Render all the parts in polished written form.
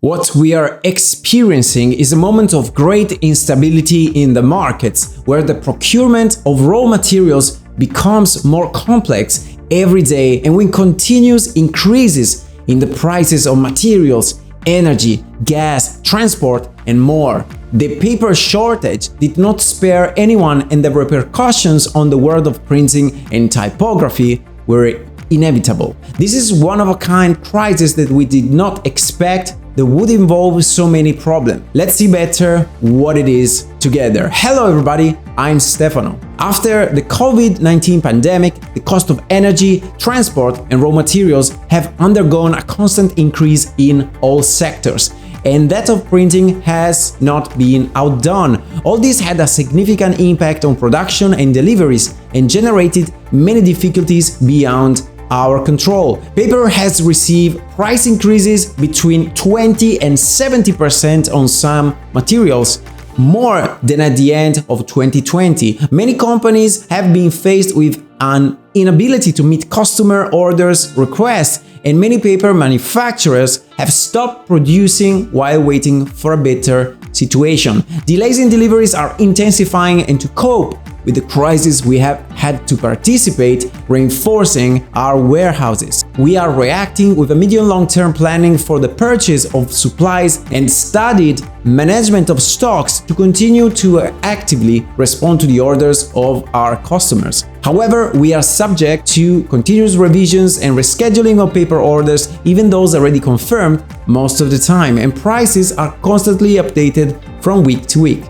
What we are experiencing is a moment of great instability in the markets, where the procurement of raw materials becomes more complex every day and with continuous increases in the prices of materials, energy, gas, transport, and more. The paper shortage did not spare anyone, and the repercussions on the world of printing and typography were inevitable. This is one-of-a-kind crisis that we did not expect that would involve so many problems. Let's see better what it is together. Hello everybody, I'm Stefano. After the COVID-19 pandemic, the cost of energy, transport, and raw materials have undergone a constant increase in all sectors, and that of printing has not been outdone. All this had a significant impact on production and deliveries and generated many difficulties beyond our control. Paper has received price increases between 20 and 70% on some materials, more than at the end of 2020. Many companies have been faced with an inability to meet customer orders requests, and many paper manufacturers have stopped producing while waiting for a better situation. Delays in deliveries are intensifying, and to cope with the crisis we have had to participate, reinforcing our warehouses. We are reacting with a medium-long-term planning for the purchase of supplies and studied management of stocks to continue to actively respond to the orders of our customers. However, we are subject to continuous revisions and rescheduling of paper orders, even those already confirmed most of the time, and prices are constantly updated from week to week.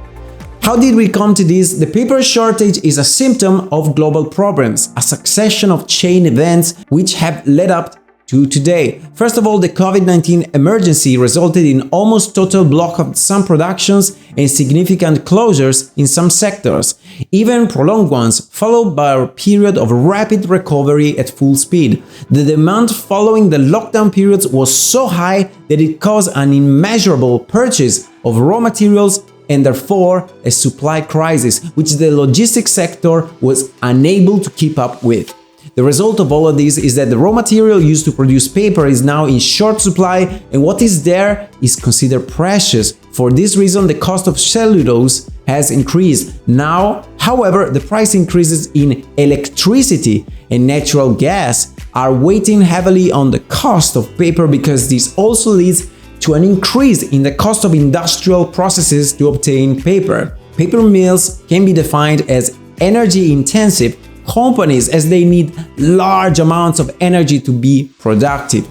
How did we come to this? The paper shortage is a symptom of global problems, a succession of chain events which have led up to today. First of all, the COVID-19 emergency resulted in almost total block of some productions and significant closures in some sectors, even prolonged ones, followed by a period of rapid recovery at full speed. The demand following the lockdown periods was so high that it caused an immeasurable purchase of raw materials and therefore a supply crisis, which the logistics sector was unable to keep up with. The result of all of this is that the raw material used to produce paper is now in short supply, and what is there is considered precious. For this reason, the cost of cellulose has increased. Now, however, the price increases in electricity and natural gas are weighing heavily on the cost of paper, because this also leads to an increase in the cost of industrial processes to obtain paper. Paper mills can be defined as energy-intensive companies, as they need large amounts of energy to be productive.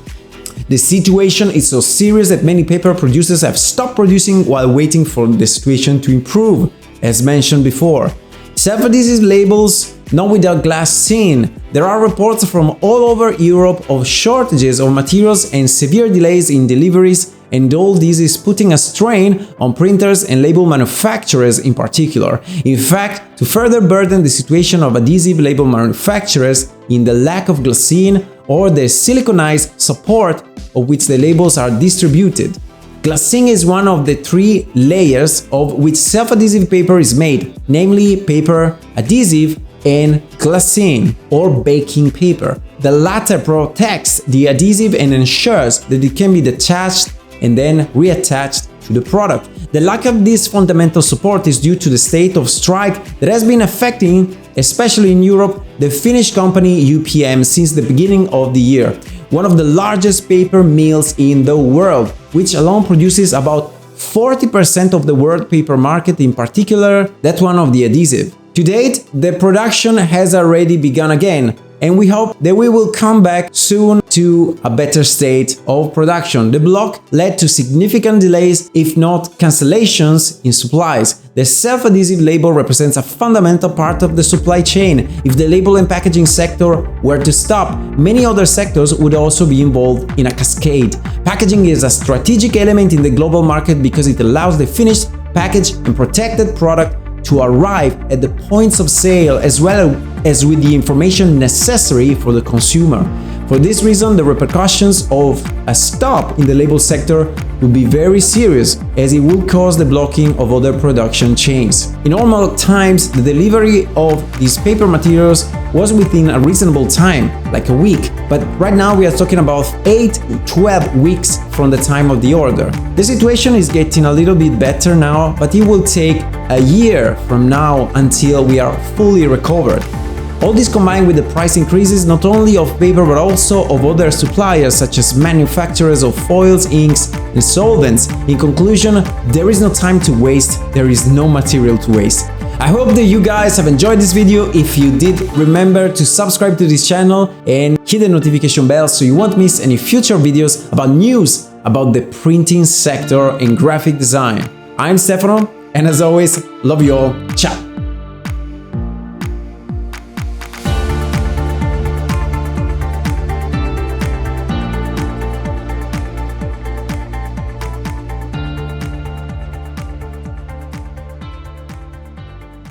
The situation is so serious that many paper producers have stopped producing while waiting for the situation to improve, as mentioned before. Self-adhesive labels not without glass seen. There are reports from all over Europe of shortages of materials and severe delays in deliveries, and all this is putting a strain on printers and label manufacturers in particular. In fact, to further burden the situation of adhesive label manufacturers in the lack of glassine or the siliconized support of which the labels are distributed. Glassine is one of the three layers of which self-adhesive paper is made, namely paper, adhesive, and glassine or baking paper. The latter protects the adhesive and ensures that it can be detached and then reattached to the product. The lack of this fundamental support is due to the state of strike that has been affecting, especially in Europe, the Finnish company UPM since the beginning of the year, one of the largest paper mills in the world, which alone produces about 40% of the world paper market, in particular that one of the adhesive. To date, the production has already begun again, and we hope that we will come back soon to a better state of production. The block led to significant delays, if not cancellations, in supplies. The self-adhesive label represents a fundamental part of the supply chain. If the label and packaging sector were to stop, many other sectors would also be involved in a cascade. Packaging is a strategic element in the global market because it allows the finished, packaged, and protected product to arrive at the points of sale, as well as with the information necessary for the consumer. For this reason, the repercussions of a stop in the label sector would be very serious, as it would cause the blocking of other production chains. In normal times, the delivery of these paper materials was within a reasonable time, like a week, but right now we are talking about 8 to 12 weeks from the time of the order. The situation is getting a little bit better now, but it will take a year from now until we are fully recovered. All this combined with the price increases not only of paper but also of other suppliers such as manufacturers of foils, inks and solvents. In conclusion, there is no time to waste, there is no material to waste. I hope that you guys have enjoyed this video. If you did, remember to subscribe to this channel and hit the notification bell so you won't miss any future videos about news about the printing sector and graphic design. I'm Stefano, and as always, love you all. Ciao!